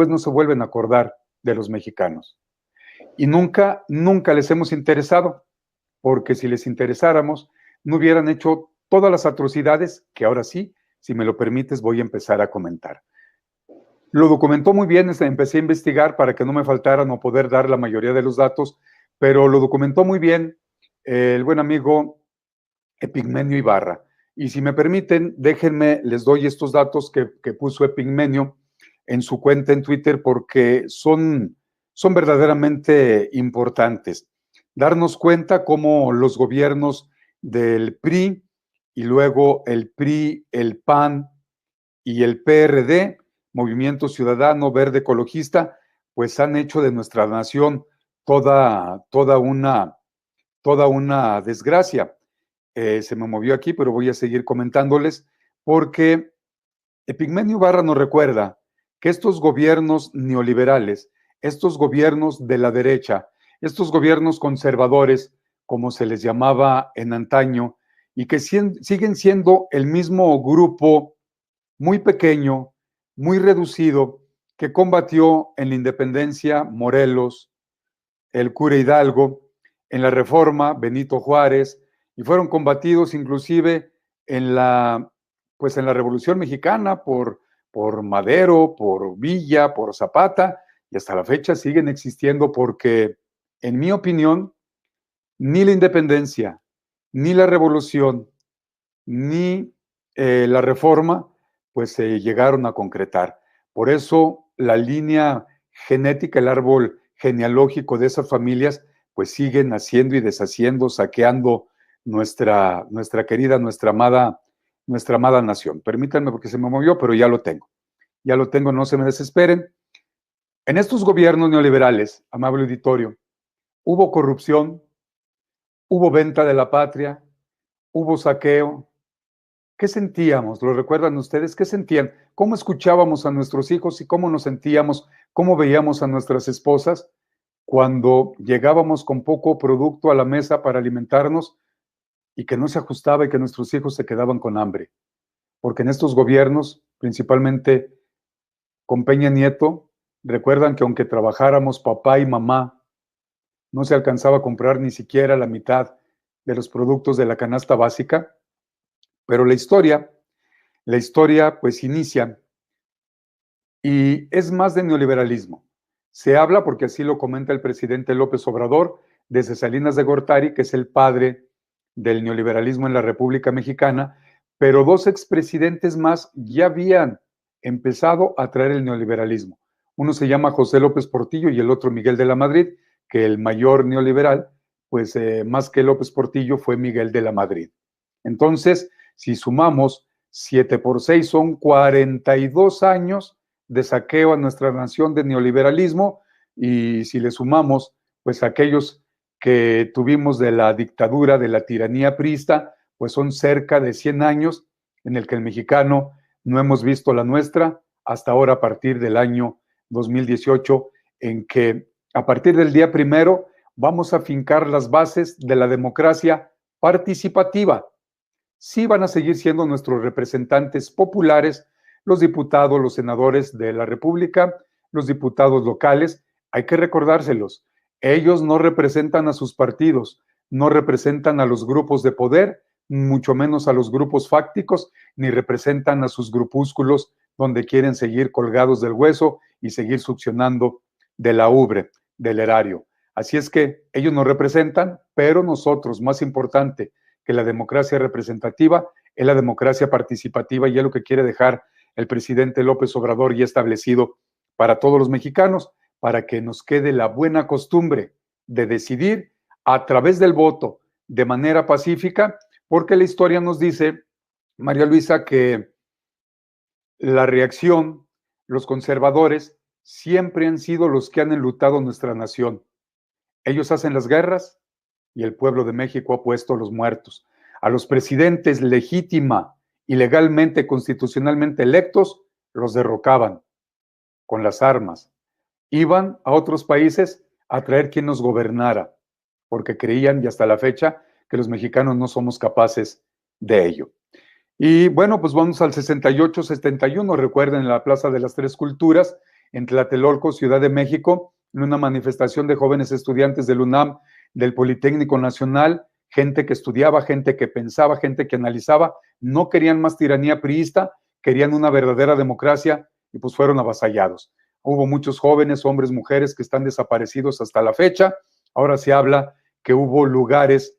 pues no se vuelven a acordar de los mexicanos. Y nunca les hemos interesado, porque si les interesáramos, no hubieran hecho todas las atrocidades que ahora sí, si me lo permites, voy a empezar a comentar. Lo documentó muy bien, empecé a investigar para que no me faltaran o poder dar la mayoría de los datos, pero lo documentó muy bien el buen amigo Epigmenio Ibarra. Y si me permiten, déjenme, les doy estos datos que puso Epigmenio en su cuenta en Twitter porque son verdaderamente importantes. Darnos cuenta cómo los gobiernos del PRI y luego el PRI, el PAN y el PRD, Movimiento Ciudadano Verde Ecologista, pues han hecho de nuestra nación toda una desgracia. Se me movió aquí, pero voy a seguir comentándoles porque Epigmenio Ibarra nos recuerda que estos gobiernos neoliberales, estos gobiernos de la derecha, estos gobiernos conservadores, como se les llamaba en antaño, y que siguen siendo el mismo grupo muy pequeño, muy reducido, que combatió en la independencia Morelos, el cura Hidalgo, en la Reforma Benito Juárez, y fueron combatidos inclusive en la Revolución Mexicana por Madero, por Villa, por Zapata, y hasta la fecha siguen existiendo porque, en mi opinión, ni la independencia, ni la revolución, ni la reforma, pues se llegaron a concretar. Por eso la línea genética, el árbol genealógico de esas familias, pues siguen haciendo y deshaciendo, saqueando nuestra querida, nuestra amada nación. Permítanme porque se me movió, pero ya lo tengo, no se me desesperen. En estos gobiernos neoliberales, amable auditorio, hubo corrupción, hubo venta de la patria, hubo saqueo. ¿Qué sentíamos? ¿Lo recuerdan ustedes? ¿Qué sentían? ¿Cómo escuchábamos a nuestros hijos y cómo nos sentíamos, cómo veíamos a nuestras esposas cuando llegábamos con poco producto a la mesa para alimentarnos y que no se ajustaba y que nuestros hijos se quedaban con hambre? Porque en estos gobiernos, principalmente con Peña Nieto, recuerdan que aunque trabajáramos papá y mamá, no se alcanzaba a comprar ni siquiera la mitad de los productos de la canasta básica. Pero la historia pues inicia y es más de neoliberalismo. Se habla, porque así lo comenta el presidente López Obrador, desde Salinas de Gortari, que es el padre del neoliberalismo en la República Mexicana, pero dos expresidentes más ya habían empezado a traer el neoliberalismo. Uno se llama José López Portillo y el otro Miguel de la Madrid, que el mayor neoliberal, pues más que López Portillo, fue Miguel de la Madrid. Entonces, si sumamos 7 por 6 son 42 años de saqueo a nuestra nación de neoliberalismo, y si le sumamos pues aquellos que tuvimos de la dictadura, de la tiranía priista, pues son cerca de 100 años en el que el mexicano no hemos visto la nuestra hasta ahora, a partir del año 2018, en que a partir del día 1 vamos a fincar las bases de la democracia participativa. Sí van a seguir siendo nuestros representantes populares, los diputados, los senadores de la República, los diputados locales. Hay que recordárselos. Ellos no representan a sus partidos, no representan a los grupos de poder, mucho menos a los grupos fácticos, ni representan a sus grupúsculos donde quieren seguir colgados del hueso y seguir succionando de la ubre, del erario. Así es que ellos nos representan, pero nosotros, más importante que la democracia representativa, es la democracia participativa, y es lo que quiere dejar el presidente López Obrador y establecido para todos los mexicanos, para que nos quede la buena costumbre de decidir a través del voto de manera pacífica, porque la historia nos dice, María Luisa, que la reacción, los conservadores, siempre han sido los que han enlutado nuestra nación. Ellos hacen las guerras y el pueblo de México ha puesto los muertos. A los presidentes legítima y legalmente, constitucionalmente electos, los derrocaban con las armas. Iban a otros países a traer quien nos gobernara, porque creían, y hasta la fecha, que los mexicanos no somos capaces de ello. Y bueno, pues vamos al 68-71, recuerden, en la Plaza de las Tres Culturas, en Tlatelolco, Ciudad de México, en una manifestación de jóvenes estudiantes del UNAM, del Politécnico Nacional, gente que estudiaba, gente que pensaba, gente que analizaba, no querían más tiranía priista, querían una verdadera democracia y pues fueron avasallados. Hubo muchos jóvenes, hombres, mujeres que están desaparecidos hasta la fecha. Ahora se habla que hubo lugares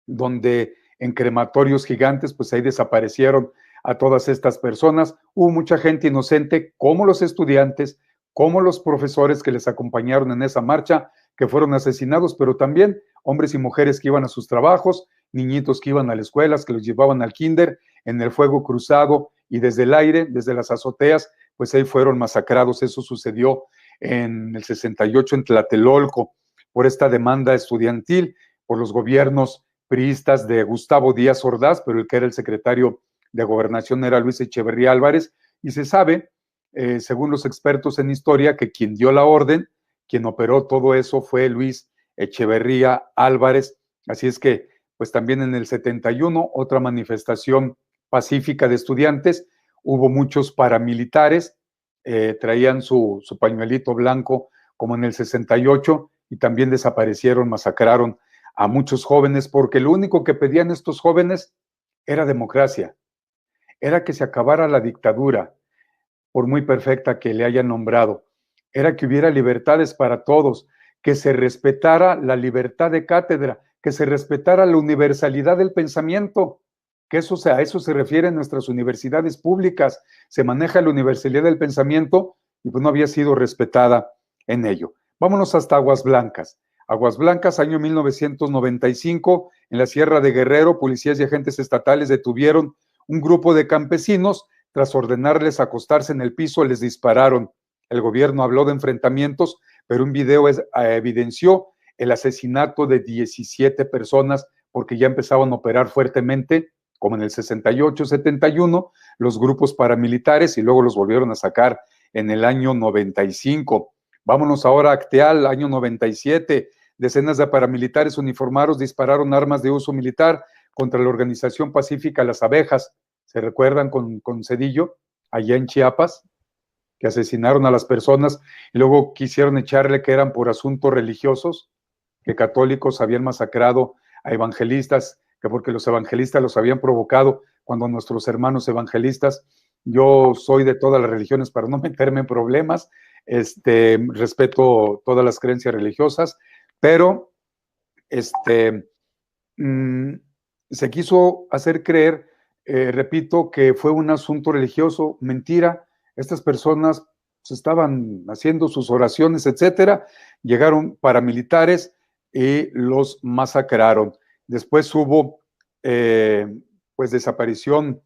donde en crematorios gigantes, pues ahí desaparecieron a todas estas personas. Hubo mucha gente inocente, como los estudiantes, como los profesores que les acompañaron en esa marcha, que fueron asesinados, pero también hombres y mujeres que iban a sus trabajos, niñitos que iban a las escuelas, que los llevaban al kinder, en el fuego cruzado y desde el aire, desde las azoteas, pues ahí fueron masacrados. Eso sucedió en el 68 en Tlatelolco, por esta demanda estudiantil, por los gobiernos priistas de Gustavo Díaz Ordaz, pero el que era el secretario de Gobernación era Luis Echeverría Álvarez, y se sabe, según los expertos en historia, que quien dio la orden, quien operó todo eso fue Luis Echeverría Álvarez. Así es que, pues también en el 71, otra manifestación pacífica de estudiantes, hubo muchos paramilitares, traían su pañuelito blanco como en el 68 y también desaparecieron, masacraron a muchos jóvenes, porque lo único que pedían estos jóvenes era democracia, era que se acabara la dictadura, por muy perfecta que le hayan nombrado, era que hubiera libertades para todos, que se respetara la libertad de cátedra, que se respetara la universalidad del pensamiento, que eso, a eso se refieren nuestras universidades públicas, se maneja la universalidad del pensamiento y pues no había sido respetada en ello. Vámonos hasta Aguas Blancas. Aguas Blancas, año 1995, en la Sierra de Guerrero, policías y agentes estatales detuvieron un grupo de campesinos. Tras ordenarles acostarse en el piso, les dispararon. El gobierno habló de enfrentamientos, pero un video evidenció el asesinato de 17 personas porque ya empezaban a operar fuertemente, como en el 68, 71, los grupos paramilitares y luego los volvieron a sacar en el año 95. Vámonos ahora a Acteal, año 97. Decenas de paramilitares uniformados dispararon armas de uso militar contra la organización pacífica Las Abejas. ¿Se recuerdan con Cedillo, allá en Chiapas? Que asesinaron a las personas y luego quisieron echarle que eran por asuntos religiosos, que católicos habían masacrado a evangelistas, que porque los evangelistas los habían provocado, cuando nuestros hermanos evangelistas, yo soy de todas las religiones para no meterme en problemas, respeto todas las creencias religiosas, pero se quiso hacer creer, repito, que fue un asunto religioso. Mentira, estas personas pues, estaban haciendo sus oraciones, etcétera, llegaron paramilitares y los masacraron. Después hubo pues desaparición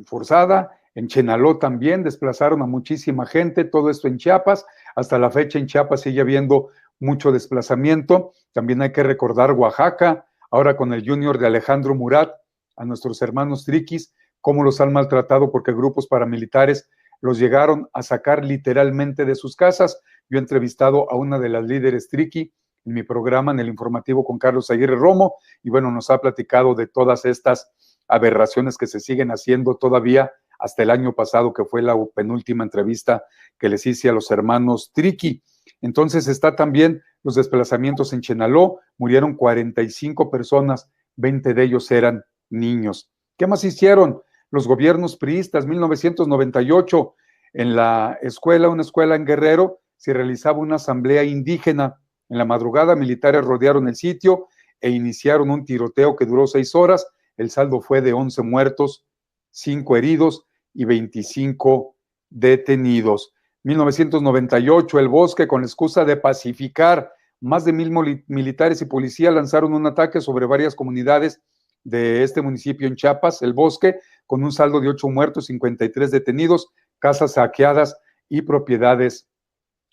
forzada, en Chenaló también desplazaron a muchísima gente, todo esto en Chiapas, hasta la fecha en Chiapas sigue habiendo mucho desplazamiento. También hay que recordar Oaxaca, ahora con el Junior de Alejandro Murat, a nuestros hermanos triquis, cómo los han maltratado porque grupos paramilitares los llegaron a sacar literalmente de sus casas. Yo he entrevistado a una de las líderes triqui en mi programa, en el informativo con Carlos Aguirre Romo, y bueno, nos ha platicado de todas estas aberraciones que se siguen haciendo todavía hasta el año pasado, que fue la penúltima entrevista que les hice a los hermanos triqui. Entonces está también los desplazamientos en Chenaló, murieron 45 personas, 20 de ellos eran niños. ¿Qué más hicieron? Los gobiernos priistas, 1998, en la escuela, una escuela en Guerrero, se realizaba una asamblea indígena. En la madrugada, militares rodearon el sitio e iniciaron un tiroteo que duró 6 horas. El saldo fue de 11 muertos, 5 heridos y 25 detenidos. 1998, El Bosque, con la excusa de pacificar, más de 1,000 militares y policías lanzaron un ataque sobre varias comunidades de este municipio en Chiapas, El Bosque, con un saldo de 8 muertos, 53 detenidos, casas saqueadas y propiedades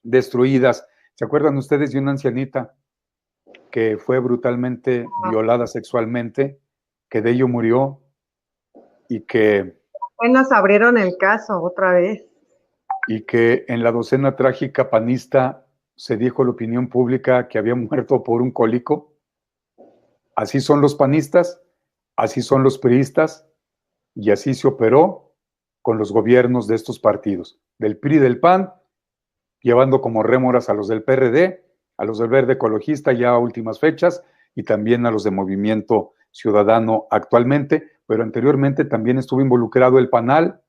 destruidas. ¿Se acuerdan ustedes de una ancianita que fue brutalmente violada sexualmente, que de ello murió y que... Apenas abrieron el caso otra vez. Y que en la docena trágica panista se dijo a la opinión pública que había muerto por un cólico? Así son los panistas, así son los priistas, y así se operó con los gobiernos de estos partidos, del PRI y del PAN, llevando como rémoras a los del PRD, a los del Verde Ecologista ya a últimas fechas y también a los de Movimiento Ciudadano actualmente, pero anteriormente también estuvo involucrado el PANAL,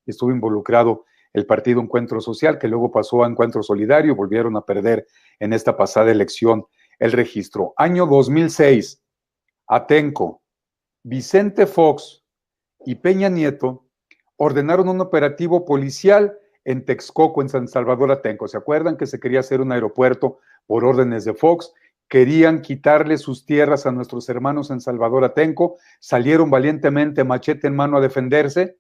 estuvo involucrado el Partido Encuentro Social, que luego pasó a Encuentro Solidario, volvieron a perder en esta pasada elección el registro. Año 2006, Atenco, Vicente Fox y Peña Nieto ordenaron un operativo policial en Texcoco, en San Salvador Atenco. ¿Se acuerdan que se quería hacer un aeropuerto por órdenes de Fox? Querían quitarle sus tierras a nuestros hermanos en Salvador Atenco, salieron valientemente machete en mano a defenderse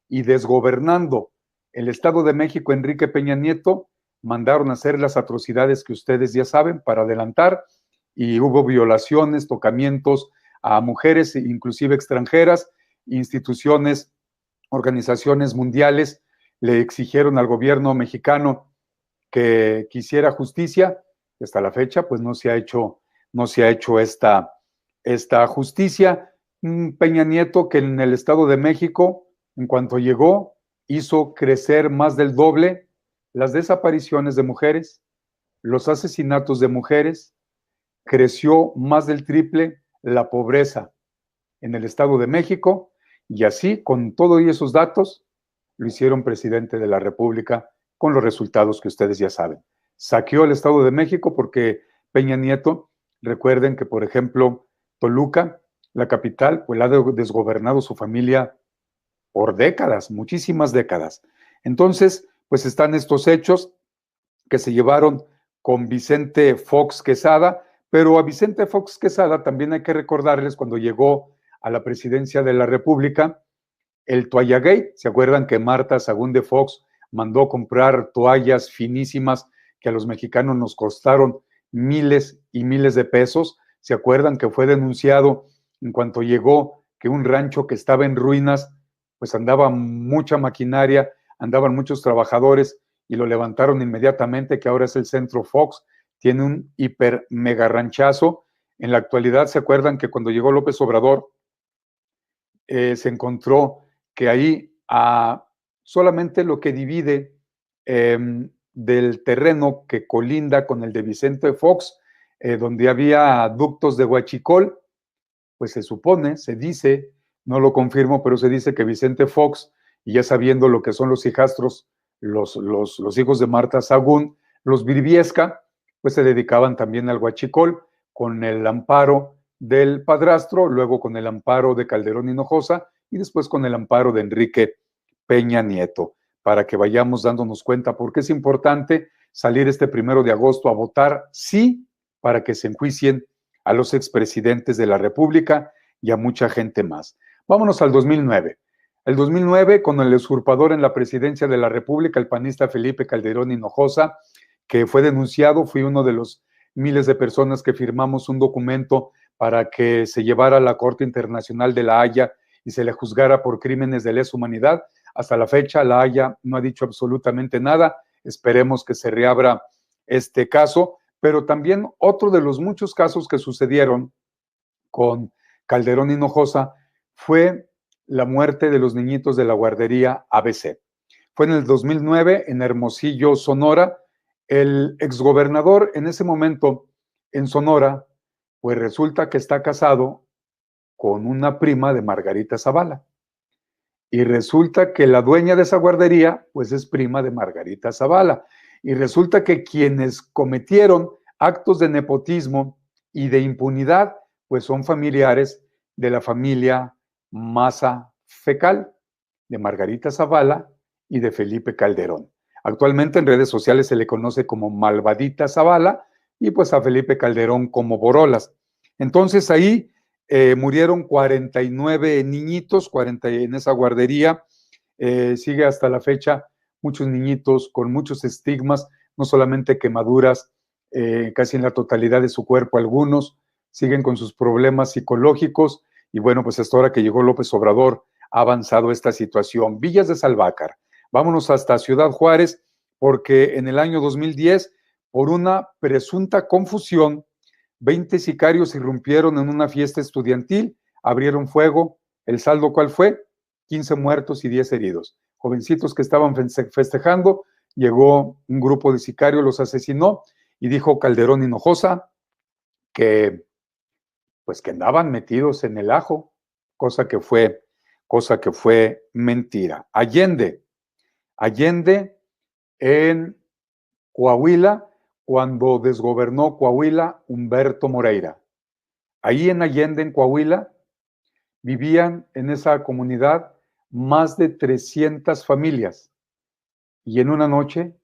y desgobernando el Estado de México, Enrique Peña Nieto, mandaron a hacer las atrocidades que ustedes ya saben para adelantar y hubo violaciones, tocamientos a mujeres, inclusive extranjeras, instituciones, organizaciones mundiales le exigieron al gobierno mexicano que quisiera justicia. Hasta la fecha, pues no se ha hecho esta justicia. Peña Nieto, que en el Estado de México, en cuanto llegó, hizo crecer más del doble las desapariciones de mujeres, los asesinatos de mujeres, creció más del triple la pobreza en el Estado de México, y así, con todos esos datos, lo hicieron presidente de la República con los resultados que ustedes ya saben. Saqueó el Estado de México porque Peña Nieto, recuerden que, por ejemplo, Toluca, la capital, pues la ha desgobernado su familia por décadas, muchísimas décadas. Entonces, pues están estos hechos que se llevaron con Vicente Fox Quesada, pero a Vicente Fox Quesada también hay que recordarles cuando llegó a la presidencia de la República, el Toallagate. ¿Se acuerdan que Marta Sagún de Fox mandó comprar toallas finísimas que a los mexicanos nos costaron miles y miles de pesos? ¿Se acuerdan que fue denunciado en cuanto llegó que un rancho que estaba en ruinas, pues andaba mucha maquinaria, andaban muchos trabajadores y lo levantaron inmediatamente, que ahora es el Centro Fox, tiene un hiper mega ranchazo? En la actualidad, ¿se acuerdan que cuando llegó López Obrador, se encontró que ahí solamente lo que divide del terreno que colinda con el de Vicente Fox, donde había ductos de huachicol, pues se supone, se dice, no lo confirmo, pero se dice que Vicente Fox, y ya sabiendo lo que son los hijastros, los hijos de Marta Sagún, los Briviesca, pues se dedicaban también al huachicol con el amparo del padrastro, luego con el amparo de Calderón Hinojosa y después con el amparo de Enrique Peña Nieto, para que vayamos dándonos cuenta por qué es importante salir este 1 de agosto a votar sí, para que se enjuicien a los expresidentes de la República y a mucha gente más. Vámonos al 2009. El 2009, con el usurpador en la presidencia de la República, el panista Felipe Calderón Hinojosa, que fue denunciado, fui uno de los miles de personas que firmamos un documento para que se llevara a la Corte Internacional de La Haya y se le juzgara por crímenes de lesa humanidad. Hasta la fecha, La Haya no ha dicho absolutamente nada. Esperemos que se reabra este caso, pero también otro de los muchos casos que sucedieron con Calderón Hinojosa fue la muerte de los niñitos de la guardería ABC. Fue en el 2009 en Hermosillo, Sonora. El exgobernador en ese momento en Sonora, pues resulta que está casado con una prima de Margarita Zavala. Y resulta que la dueña de esa guardería, pues es prima de Margarita Zavala. Y resulta que quienes cometieron actos de nepotismo y de impunidad, pues son familiares de la familia Maza Fecal, de Margarita Zavala y de Felipe Calderón. Actualmente en redes sociales se le conoce como Malvadita Zavala y pues a Felipe Calderón como Borolas. Entonces ahí murieron 49 niñitos, 40 en esa guardería. Sigue hasta la fecha muchos niñitos con muchos estigmas, no solamente quemaduras, casi en la totalidad de su cuerpo algunos, siguen con sus problemas psicológicos y bueno, pues hasta ahora que llegó López Obrador ha avanzado esta situación. Villas de Salvácar. Vámonos hasta Ciudad Juárez, porque en el año 2010, por una presunta confusión, 20 sicarios irrumpieron en una fiesta estudiantil, abrieron fuego. ¿El saldo cuál fue? 15 muertos y 10 heridos. jovencitos que estaban festejando, llegó un grupo de sicarios, los asesinó y dijo Calderón Hinojosa que pues que andaban metidos en el ajo, cosa que fue mentira. Allende en Coahuila, cuando desgobernó Coahuila Humberto Moreira. Ahí en Allende, en Coahuila, vivían en esa comunidad más de 300 familias y en una noche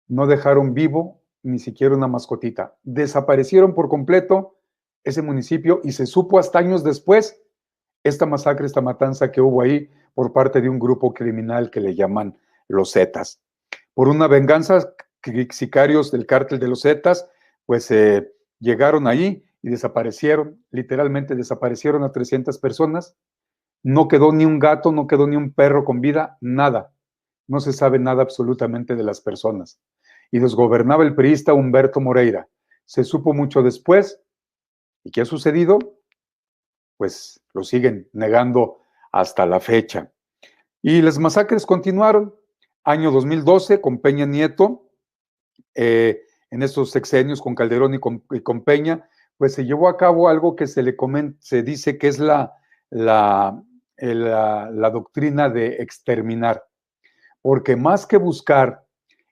no dejaron vivo ni siquiera una mascotita. Desaparecieron por completo ese municipio y se supo hasta años después esta masacre, esta matanza que hubo ahí por parte de un grupo criminal que le llaman los Zetas. Por una venganza, sicarios del cártel de los Zetas, pues llegaron ahí y desaparecieron, literalmente desaparecieron a 300 personas. No quedó ni un gato, no quedó ni un perro con vida, nada. No se sabe nada absolutamente de las personas. Y los gobernaba el priista Humberto Moreira. Se supo mucho después. ¿Y qué ha sucedido? Pues lo siguen negando hasta la fecha. Y las masacres continuaron. Año 2012, con Peña Nieto, en estos sexenios con Calderón y con Peña, pues se llevó a cabo algo que se dice que es la doctrina de exterminar. Porque más que buscar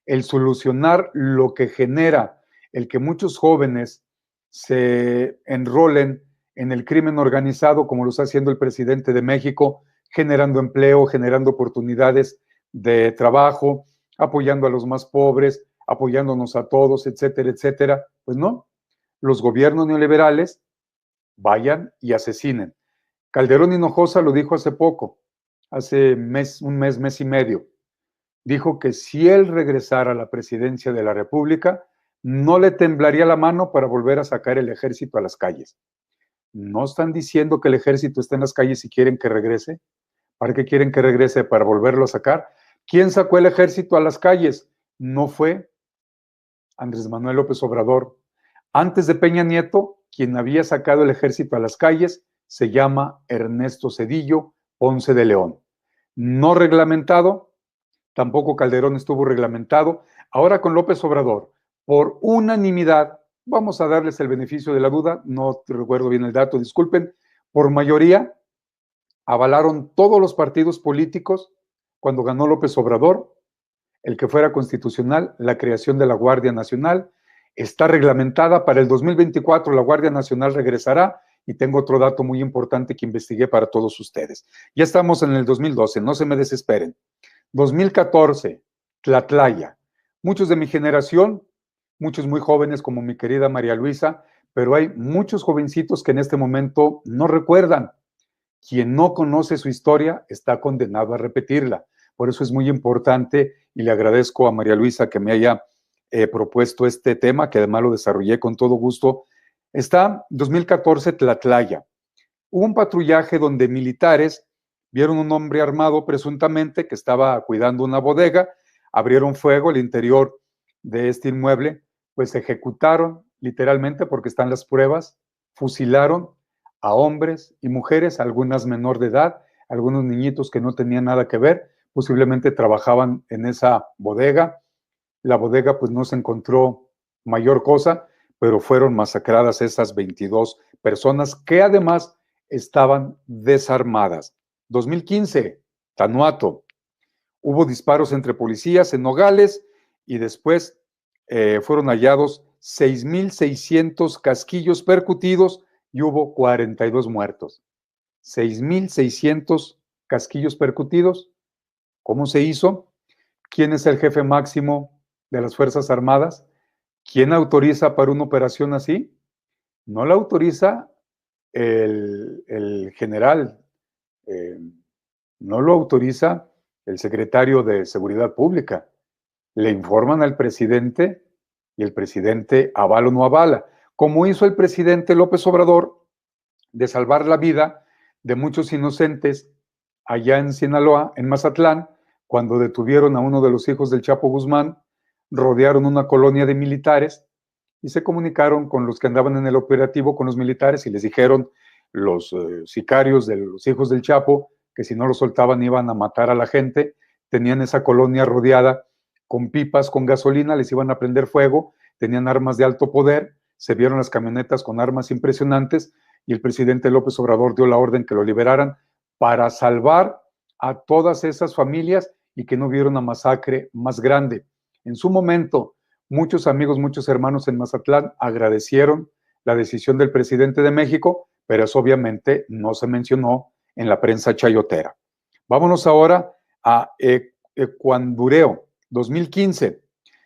el solucionar lo que genera el que muchos jóvenes se enrolen en el crimen organizado, como lo está haciendo el presidente de México, generando empleo, generando oportunidades de trabajo, apoyando a los más pobres, apoyándonos a todos, etcétera, etcétera. Pues no, los gobiernos neoliberales vayan y asesinen. Calderón Hinojosa lo dijo hace poco, hace un mes y medio. Dijo que si él regresara a la presidencia de la República, no le temblaría la mano para volver a sacar el ejército a las calles. ¿No están diciendo que el ejército está en las calles y quieren que regrese? ¿Para qué quieren que regrese? ¿Para volverlo a sacar? ¿Quién sacó el ejército a las calles? No fue Andrés Manuel López Obrador. Antes de Peña Nieto, quien había sacado el ejército a las calles se llama Ernesto Zedillo Ponce de León. No reglamentado, tampoco Calderón estuvo reglamentado. Ahora con López Obrador, por unanimidad, vamos a darles el beneficio de la duda, no recuerdo bien el dato, disculpen, por mayoría avalaron todos los partidos políticos cuando ganó López Obrador, el que fuera constitucional, la creación de la Guardia Nacional. Está reglamentada para el 2024, la Guardia Nacional regresará. Y tengo otro dato muy importante que investigué para todos ustedes. Ya estamos en el 2012, no se me desesperen. 2014, Tlatlaya. Muchos de mi generación, muchos muy jóvenes como mi querida María Luisa, pero hay muchos jovencitos que en este momento no recuerdan. Quien no conoce su historia está condenado a repetirla. Por eso es muy importante y le agradezco a María Luisa que me haya propuesto este tema, que además lo desarrollé con todo gusto. Está 2014, Tlatlaya. Hubo un patrullaje donde militares vieron un hombre armado presuntamente que estaba cuidando una bodega, abrieron fuego al interior de este inmueble, pues ejecutaron literalmente, porque están las pruebas, fusilaron a hombres y mujeres, algunas menor de edad, algunos niñitos que no tenían nada que ver, posiblemente trabajaban en esa bodega. La bodega pues no se encontró mayor cosa, pero fueron masacradas esas 22 personas que además estaban desarmadas. 2015, Tanuato. Hubo disparos entre policías en Nogales y después fueron hallados 6,600 casquillos percutidos y hubo 42 muertos. 6,600 casquillos percutidos. ¿Cómo se hizo? ¿Quién es el jefe máximo de las Fuerzas Armadas? ¿Quién autoriza para una operación así? No la autoriza el general, no lo autoriza el secretario de Seguridad Pública. Le informan al presidente y el presidente avala o no avala. Como hizo el presidente López Obrador de salvar la vida de muchos inocentes allá en Sinaloa, en Mazatlán, cuando detuvieron a uno de los hijos del Chapo Guzmán, rodearon una colonia de militares y se comunicaron con los que andaban en el operativo, con los militares, y les dijeron los sicarios de los hijos del Chapo que si no lo soltaban iban a matar a la gente, tenían esa colonia rodeada con pipas, con gasolina, les iban a prender fuego, tenían armas de alto poder, se vieron las camionetas con armas impresionantes y el presidente López Obrador dio la orden que lo liberaran para salvar a todas esas familias y que no hubiera una masacre más grande. En su momento, muchos amigos, muchos hermanos en Mazatlán agradecieron la decisión del presidente de México, pero eso obviamente no se mencionó en la prensa chayotera. Vámonos ahora a Ecuandureo, 2015.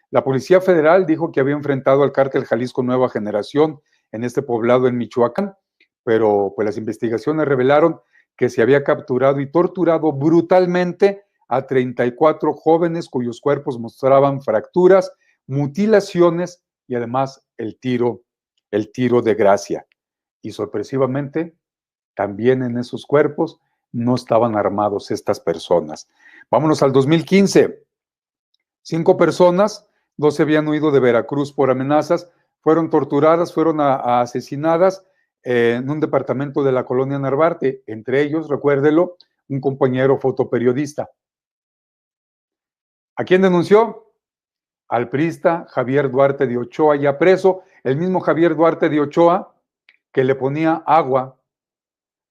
La Policía Federal dijo que había enfrentado al cártel Jalisco Nueva Generación en este poblado en Michoacán, pero pues las investigaciones revelaron que se había capturado y torturado brutalmente a 34 jóvenes cuyos cuerpos mostraban fracturas, mutilaciones y además el tiro de gracia. Y sorpresivamente, también en esos cuerpos no estaban armados estas personas. Vámonos al 2015. 5 personas, 12 habían huido de Veracruz por amenazas, fueron torturadas, fueron asesinadas en un departamento de la colonia Narvarte. Entre ellos, recuérdelo, un compañero fotoperiodista. ¿A quién denunció? Al priista Javier Duarte de Ochoa, ya preso, el mismo Javier Duarte de Ochoa que le ponía agua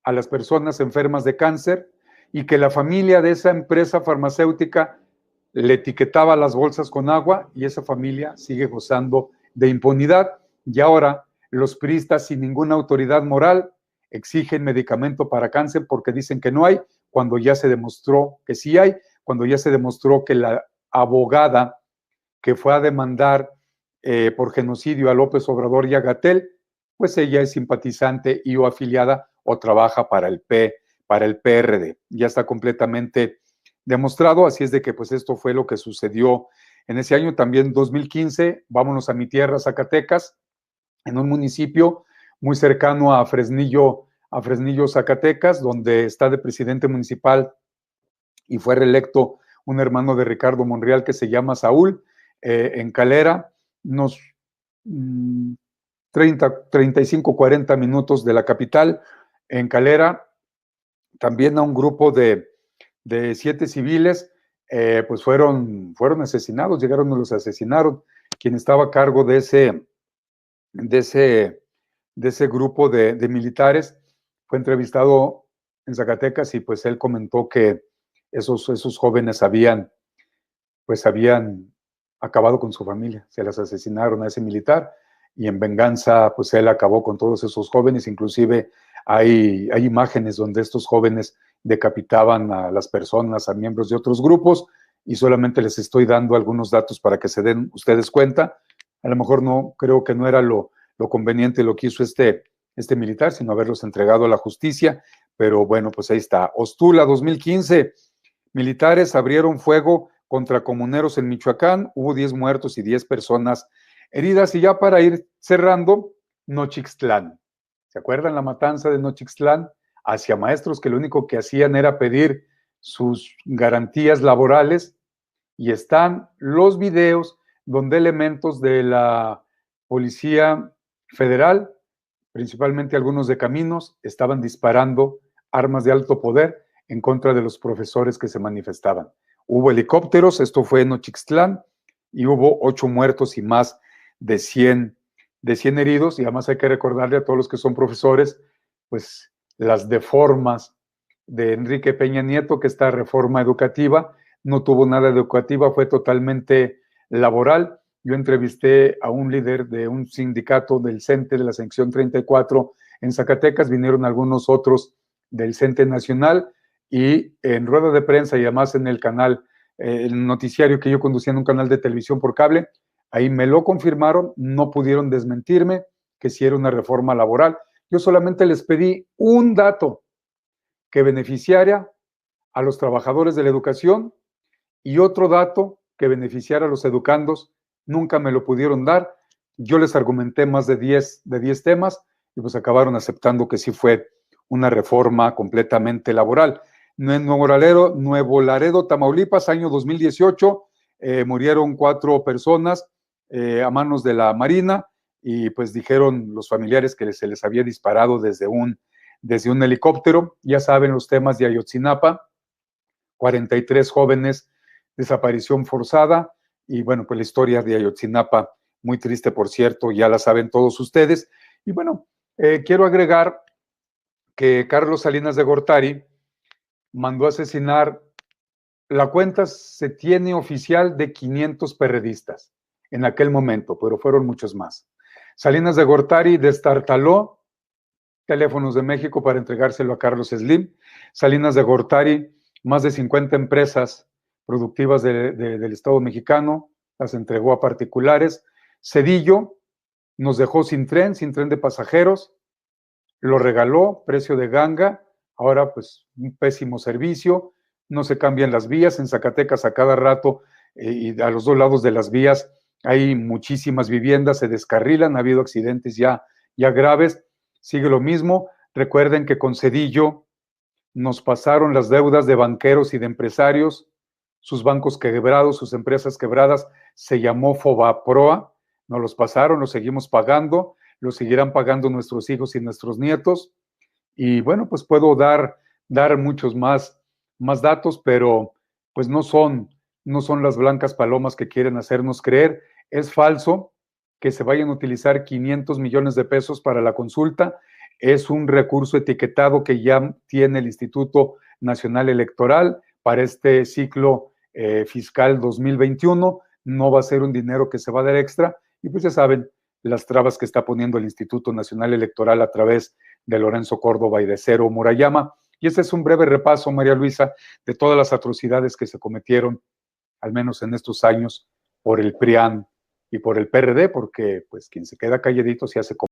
a las personas enfermas de cáncer y que la familia de esa empresa farmacéutica le etiquetaba las bolsas con agua y esa familia sigue gozando de impunidad. Y ahora los priistas sin ninguna autoridad moral exigen medicamento para cáncer porque dicen que no hay, cuando ya se demostró que sí hay, cuando ya se demostró que la abogada que fue a demandar por genocidio a López Obrador y a Gatell, pues ella es simpatizante y o afiliada o trabaja para el PRD. Ya está completamente demostrado, así es de que pues esto fue lo que sucedió en ese año. También 2015, vámonos a mi tierra, Zacatecas, en un municipio muy cercano a Fresnillo, Zacatecas, donde está de presidente municipal y fue reelecto un hermano de Ricardo Monreal que se llama Saúl, en Calera, unos 35, 40 minutos de la capital. En Calera, también a un grupo de 7 civiles, pues fueron asesinados, llegaron y los asesinaron. Quien estaba a cargo de ese grupo de militares fue entrevistado en Zacatecas y pues él comentó que esos jóvenes habían acabado con su familia, se las asesinaron a ese militar y en venganza pues él acabó con todos esos jóvenes. Inclusive hay imágenes donde estos jóvenes decapitaban a las personas, a miembros de otros grupos, y solamente les estoy dando algunos datos para que se den ustedes cuenta. A lo mejor no, creo que no era lo conveniente lo que hizo este militar, sino haberlos entregado a la justicia, pero bueno, pues ahí está. Ostula, 2015, militares abrieron fuego contra comuneros en Michoacán, hubo 10 muertos y 10 personas heridas. Y ya para ir cerrando, Nochixtlán. ¿Se acuerdan la matanza de Nochixtlán? Hacia maestros que lo único que hacían era pedir sus garantías laborales, y están los videos donde elementos de la Policía Federal, principalmente algunos de Caminos, estaban disparando armas de alto poder en contra de los profesores que se manifestaban. Hubo helicópteros, esto fue en Nochixtlán, y hubo 8 muertos y más de 100 heridos, y además hay que recordarle a todos los que son profesores, pues las deformas de Enrique Peña Nieto, que esta reforma educativa no tuvo nada educativa, fue totalmente laboral. Yo entrevisté a un líder de un sindicato del CENTE, de la sección 34 en Zacatecas, vinieron algunos otros del CENTE nacional, y en rueda de prensa y además en el canal, el noticiario que yo conducía en un canal de televisión por cable, ahí me lo confirmaron, no pudieron desmentirme que sí era una reforma laboral. Yo solamente les pedí un dato que beneficiara a los trabajadores de la educación y otro dato que beneficiara a los educandos. Nunca me lo pudieron dar. Yo les argumenté más de 10 temas y pues acabaron aceptando que sí fue una reforma completamente laboral. En Nuevo Laredo, Tamaulipas, año 2018, murieron 4 personas a manos de la Marina, y pues dijeron los familiares que se les había disparado desde un helicóptero. Ya saben los temas de Ayotzinapa, 43 jóvenes desaparición forzada, y bueno, pues la historia de Ayotzinapa, muy triste, por cierto, ya la saben todos ustedes. Y bueno, quiero agregar que Carlos Salinas de Gortari mandó asesinar, la cuenta se tiene oficial de 500 perredistas en aquel momento, pero fueron muchos más. Salinas de Gortari destartaló Teléfonos de México para entregárselo a Carlos Slim. Salinas de Gortari, más de 50 empresas productivas del Estado mexicano, las entregó a particulares. Cedillo nos dejó sin tren de pasajeros, lo regaló, precio de ganga, ahora pues un pésimo servicio, no se cambian las vías, en Zacatecas a cada rato y a los dos lados de las vías hay muchísimas viviendas, se descarrilan, ha habido accidentes ya graves, sigue lo mismo. Recuerden que con Cedillo nos pasaron las deudas de banqueros y de empresarios, sus bancos quebrados, sus empresas quebradas, se llamó Fobaproa, nos los pasaron, los seguimos pagando, los seguirán pagando nuestros hijos y nuestros nietos. Y bueno, pues puedo dar muchos más datos, pero pues no son las blancas palomas que quieren hacernos creer. Es falso que se vayan a utilizar 500 millones de pesos para la consulta. Es un recurso etiquetado que ya tiene el Instituto Nacional Electoral para este ciclo fiscal 2021. No va a ser un dinero que se va a dar extra. Y pues ya saben las trabas que está poniendo el Instituto Nacional Electoral a través de Lorenzo Córdoba y de Cero Murayama. Y este es un breve repaso, María Luisa, de todas las atrocidades que se cometieron, al menos en estos años, por el PRIAN y por el PRD, porque pues quien se queda calladito se hace como